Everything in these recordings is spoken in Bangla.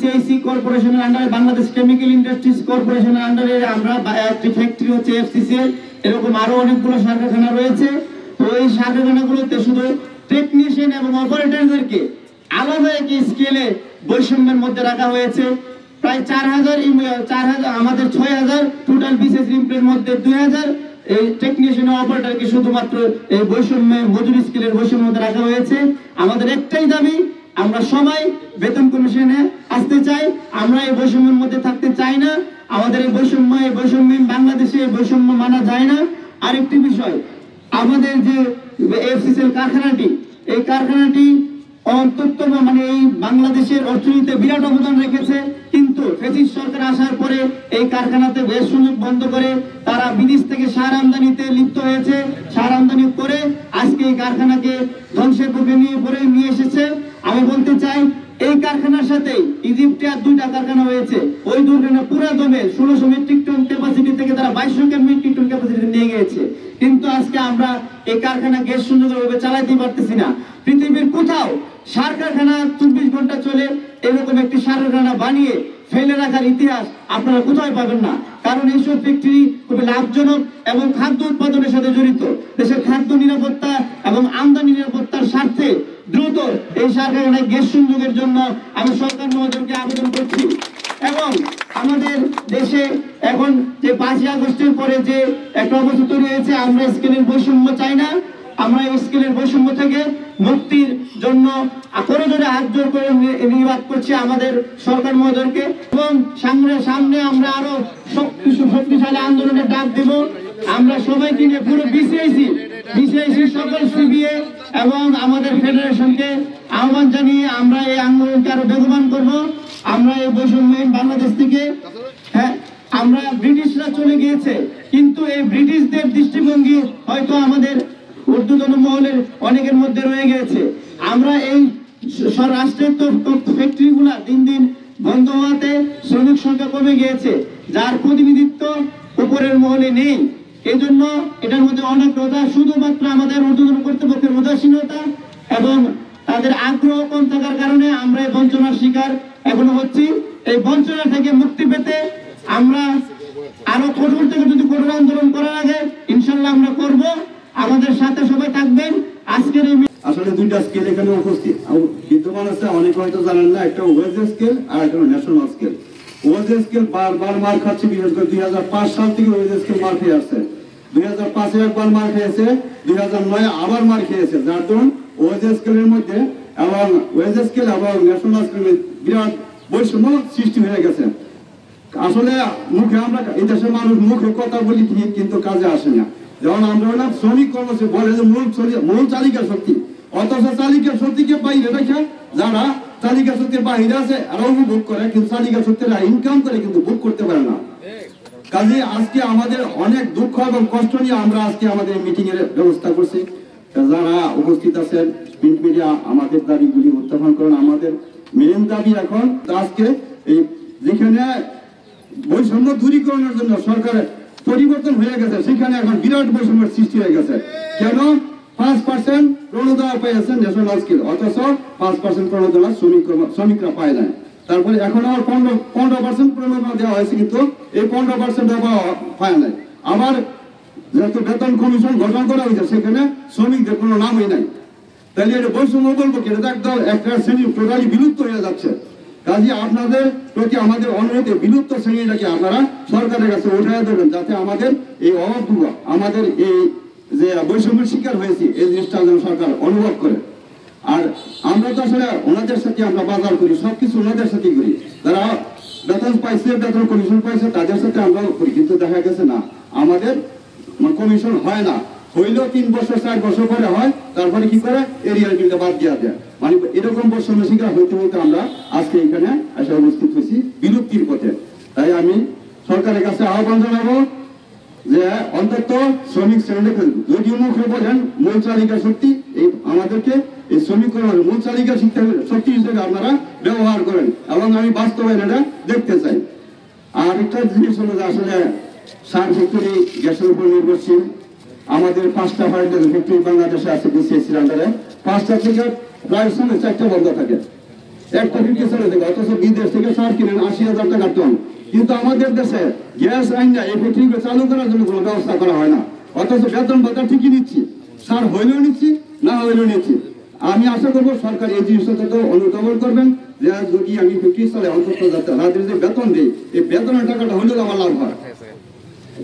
সিআইসি কর্পোরেশনের আন্ডারে, বাংলাদেশ কেমিক্যাল ইন্ডাস্ট্রিজ কর্পোরেশনের আন্ডারে আমরা একটি ফ্যাক্টরি হচ্ছে এফসিসিএল, এরকম আরো অনেকগুলো সার কারখানা রয়েছে। তো এই সার কারখানাগুলোতে শুধু টেকনিশিয়ান এবং অপারেটরদেরকে আলাদা একটি স্কেলে বৈষম্যের মধ্যে রাখা হয়েছে। প্রায় 4000 আমাদের 6000 টোটাল বিসিএস রিমপ্লের মধ্যে 2000 এই টেকনিশিয়ান ও অপারেটরকে শুধুমাত্র এই বৈষম্যে মজুরি স্কেলের বৈষম্যের মধ্যে রাখা হয়েছে। আমাদের একটাই দাবি, আমরা সবাই বেতন কমিশনে আসতে চাই, আমরা এই বৈষম্যের মধ্যে থাকতে চাই না। আমাদের এই বৈষম্য বাংলাদেশে এই বৈষম্য মানা যায় না। আরেকটি বিষয়, আমাদের যে এফসিসিএল কারখানাটি, এই কারখানাটি অন্তত মানে এই বাংলাদেশের অর্থনীতিতে বিরাট অবদান রেখেছে, কিন্তু ফ্যাসিস্ট সরকার আসার পরে এই কারখানাতে বেশ সুযোগ বন্ধ করে তারা বিদেশ থেকে সার আমদানিতে লিপ্ত হয়েছে। সার আমদানি করে আজকে এই কারখানাকে ধ্বংসের পথে নিয়ে এসেছে। আমি বলতে চাই, এই কারখানার সাথে ইজিপ্টে আর 2টা কারখানা হয়েছে, ওই দুর্ঘটনা পুরো দমে 1600 মেট্রিক টন ক্যাপাসিটি থেকে তারা 2200 মেট্রিক টন ক্যাপাসিটি নিয়ে গিয়েছে। কিন্তু আজকে আমরা এই কারখানা গ্যাস সুন্দরভাবে চালাতে পারতেছি না। পৃথিবীর কোথাও সার কারখানা 24 ঘন্টা চলে এরকম একটি সার কারখানা বানিয়ে ফেলে রাখার ইতিহাস আপনারা কোথায় পাবেন না। কারণ এইসব ফ্যাক্টরি খুবই লাভজনক এবং খাদ্য উৎপাদনের সাথে জড়িত। দেশের খাদ্য নিরাপত্তা এবং আমদানি নিরাপত্তার স্বার্থে দ্রুত এই সার কারখানায় গ্যাস সংযোগের জন্য আমি সরকার মহোদয়কে আবেদন করছি। এবং আমাদের দেশে এখন যে 5ই আগস্টের পরে যে একটা অবস্থা তৈরি হয়েছে, আমরা স্কেলের বৈষম্য চাই না। আমরা এই স্কেলের বৈষম্য থেকে মুক্তির জন্য জোরে হাত জোর করে নির্বাদ করছি আমাদের সরকার মহোদয়কে। এবং সামনে আমরা আরো শক্তিশালী আন্দোলনের ডাক দেব। আমরা সবাইকে নিয়ে পুরো বিসিআইসি সকল সিবিএ এবং আমাদের ফেডারেশনকে আহ্বান জানিয়ে আমরা এই আন্দোলনকে আরো বেগবান করব। আমরা এই বৈষম্যহীন বাংলাদেশ থেকে, হ্যাঁ, আমরা ব্রিটিশরা চলে গিয়েছে, কিন্তু এই ব্রিটিশদের দৃষ্টিভঙ্গি হয়তো আমাদের ঊর্ধ্বতন মহলের অনেকের মধ্যে রয়ে গেছে। আমরা এই রাষ্ট্রের ফ্যাক্টরি গুলা দিন দিন বন্ধ হওয়াতে শ্রমিক সংখ্যা কমে গিয়েছে, যার প্রতিনিধিত্ব উপরের মহলে নেই। এই জন্য এটার মধ্যে অনগ্রতা, শুধুমাত্র আমাদের ঊর্ধ্বতন কর্তৃপক্ষের উদাসীনতা এবং তাদের আগ্রহ কম থাকার কারণে আমরা এই বঞ্চনার শিকার এখনো হচ্ছি। এই বঞ্চনা থেকে মুক্তি পেতে আমরা আরো কঠোর থেকে যদি কঠোর আন্দোলন করার আগে ইনশাল্লাহ আমরা করব। আমাদের সাথে সবাই থাকবেন। আজকের এই আসলে 2টা স্কেল এখানে উপস্থিত বিদ্যমান আছে, অনেকে হয়তো জানেন না। একটা ওয়েজেস স্কেল আর একটা ন্যাশনাল স্কেল। ওয়েজেস স্কেল বারবার মার খাচ্ছে, বিশেষ করে 2005 সাল থেকে ওয়েজেস স্কেল মার খেয়ে আসছে। 2005-এ একবার মার খেয়েছে, 2009-এ আবার মার খেয়েছে, যার জন্য ওয়েজেস স্কেলের মধ্যে এবং ওয়েজেস স্কেল এবং ন্যাশনাল স্কেলের বিরাট বৈষম্য সৃষ্টি হয়ে গেছে। আসলে মুখে আমরা এই দেশের মানুষ মুখে কথা বলি ঠিক, কিন্তু কাজে আসে না। যেমন আমরা হলাম শ্রমিক কর্মচারী, বলে যে মূল চালিকা শক্তি, অথচ চালিকা শক্তিকে বাইরে রেখে যারা চালিকা শক্তির বাহিরে আছে এরা উপভোগ করে, কিন্তু চালিকা শক্তিরা ইনকাম করে কিন্তু ভোগ করতে পারে না। কাজে আজকে আমাদের অনেক দুঃখ এবং কষ্ট নিয়ে আমরা আজকে আমাদের মিটিং এর ব্যবস্থা করছি। যারা উপস্থিত আছেন প্রিন্ট মিডিয়া, আমাদের দাবিগুলি উত্থাপন করেন। আমাদের মেন দাবি এখন আজকে এই যেখানে বৈষম্য দূরীকরণের জন্য সরকারের পরিবর্তন হয়ে গেছে, সেখানে এখন বিরাট বৈষম্যের সৃষ্টি হয়ে গেছে। কেন 5% প্রণোদনা পেয়েছেন ন্যাশনাল স্কেল, অথচ 5% প্রণোদনা শ্রমিকরা পায় না। তারপরে এখন আবার 15% প্রণোদনা দেওয়া হয়েছে, কিন্তু এই 15% পায় নাই। আবার যেহেতু বেতন কমিশন গঠন করা হয়েছে, সেখানে শ্রমিকদের কোনো নামই নাই। তাহলে এটা বৈষম্য বলবো কি? এটা একদম একটা শ্রেণী টোটালি বিলুপ্ত হয়ে যাচ্ছে। কাজে আপনাদের প্রতি আমাদের অনুরোধ, বিলুপ্ত শ্রেণীটাকে আপনারা সরকারের কাছে উঠাইয়া দেবেন, যাতে আমাদের এই অভাবগুলো, আমাদের এই যে বৈষম্যের শিকার হয়েছি, এই জিনিসটা যেন সরকার অনুভব করে। আর আমরা তো আসলে ওনাদের সাথে আমরা বাজার করি, সবকিছু ওনাদের সাথে করি। যারা বেতন পাইছে, বেতন কমিশন পাইছে, তাদের সাথে আমরা করি, কিন্তু দেখা গেছে না আমাদের কমিশন হয় না। হইলেও 3 বছর 4 বছর পরে হয়, তারপরে কি করে এরিয়ার বিলটা বাদ দেওয়া দেয়। মানে এরকম বৈষম্য শিকার হইতে হইতে আমরা আজকে এখানে এসে উপস্থিত হয়েছি বিলুপ্তির পথে। তাই আমি সরকারের কাছে আহ্বান জানাবো যে অন্তত শ্রমিক শ্রেণীকে, যদিও মুখে বলেন মূল চালিকা শক্তি, এই আমাদেরকে এই শ্রমিক মূল চালিকা শক্তি হিসেবে আপনারা ব্যবহার করেন, এবং আমি বাস্তবায়ন এটা দেখতে চাই। আর একটা জিনিস হলো যে আসলে সার ফ্যাক্টরি গ্যাসের উপর নির্ভরশীল। আমাদের 5টা ফ্যাক্টরি বাংলাদেশে আছে বিসিএসির আন্ডারে। 5টা থেকে প্রায় সময় 4টা বন্ধ থাকে। একটা ফিফটি চলে যাবে, অথচ বিদেশ থেকে সার কিনেন 80,000 টাকা টন। কিন্তু আমাদের দেশে গ্যাস আইন এই ফ্যাক্টরিগুলো চালু করার জন্য কোনো ব্যবস্থা করা হয় না, অথচ বেতন ভাতা ঠিকই নিচ্ছি, সার হইলেও নিচ্ছি, না হইলেও নিচ্ছি। আমি আশা করবো সরকার এই জিনিসটা অনুধাবন করবেন, যে যদি আমি ফ্যাক্টরি চালে অন্তত যাতে রাতের যে বেতন দিই, এই বেতনের টাকাটা হলেও আমার লাভ হয়।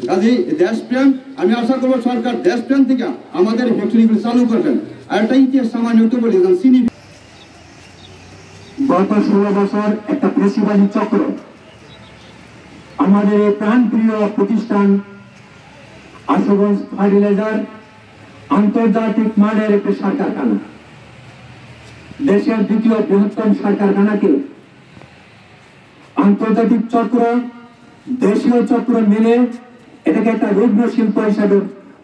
কাজে দেশপ্রেম, আমি আশা করবো সরকার দেশপ্রেম থেকে আমাদের ফ্যাক্টরিগুলো চালু করবেন। আর একটা ইতিহাস সামান্য একটু বলি, চিনি গত 16 বছর একটা পেশিবাদী চক্র আমাদের এই প্রাণপ্রিয় প্রতিষ্ঠান আশুগঞ্জ ফার্টিলাইজার আন্তর্জাতিক মানের একটি সার কারখানা, দেশের দ্বিতীয় বৃহত্তম সার কারখানাকে আন্তর্জাতিক চক্র দেশীয় চক্র মিলে এটাকে একটা রুগ্ন শিল্প হিসাবে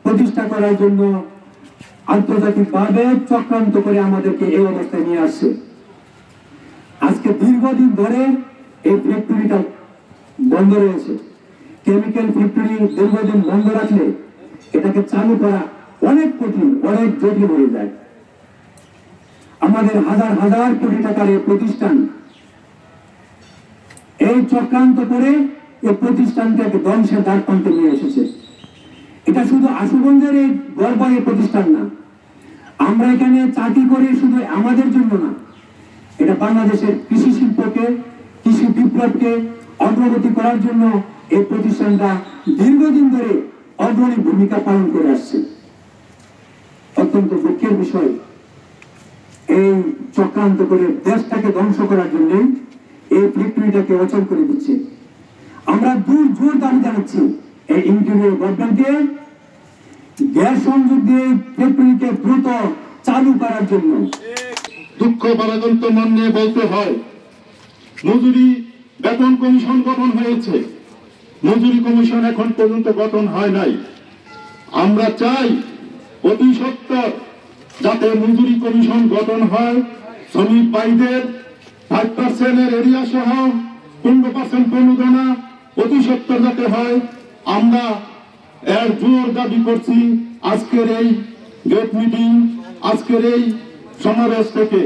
প্রতিষ্ঠা করার জন্য আন্তর্জাতিকভাবে চক্রান্ত করে আমাদেরকে এই অবস্থায় নিয়ে আসছে। আজকে দীর্ঘদিন ধরে এই ফ্যাক্টরিটা বন্ধ রয়েছে। কেমিক্যাল ফ্যাক্টরি দীর্ঘদিন বন্ধ রাখলে এটাকে চালু করা অনেক কঠিন, অনেক জটিল হয়ে যায়। আমাদের হাজার হাজার কোটি টাকার এই প্রতিষ্ঠান এই চক্রান্ত করে এই প্রতিষ্ঠানটাকে ধ্বংসের দ্বার প্রান্তে নিয়ে এসেছে। এটা শুধু আশুগঞ্জের এই গর্ব এই প্রতিষ্ঠান না, আমরা এখানে চাকরি করি শুধু আমাদের জন্য না, এটা বাংলাদেশের কৃষি শিল্পকে, কৃষি বিপ্লবকে অগ্রগতি করার জন্য এই প্রতিষ্ঠানটা দীর্ঘদিন ধরে অগ্রণী ভূমিকা পালন করে আসছে। অত্যন্ত দুঃখের বিষয়, এই চক্রান্ত করে দেশটাকে ধ্বংস করার জন্য এই ফ্যাক্টরিটাকে অচল করে দিচ্ছে। আমরা জোর দাবি জানাচ্ছি এই ইন্টারিয়র গভর্নমেন্টকে গ্যাস সংযোগ দিয়ে ফ্যাক্টরিকে দ্রুত চালু করার জন্য। দুঃখ ভারাক্রান্ত মন নিয়ে বলতে হয়, মজুরি বেতন কমিশন গঠন হয়েছে, মজুরি কমিশন এখন পর্যন্ত গঠন হয় নাই। আমরা চাই অতি সত্বর যাতে মজুরি কমিশন গঠন হয়, শ্রমিক ভাইদের 5% এরিয়া সহ 15% অনুদানা অতি সত্বর যাতে হয়। আমরা এর জোর দাবি করছি আজকের এই গেট মিটিং, আজকের এই সমাবেশ থেকে।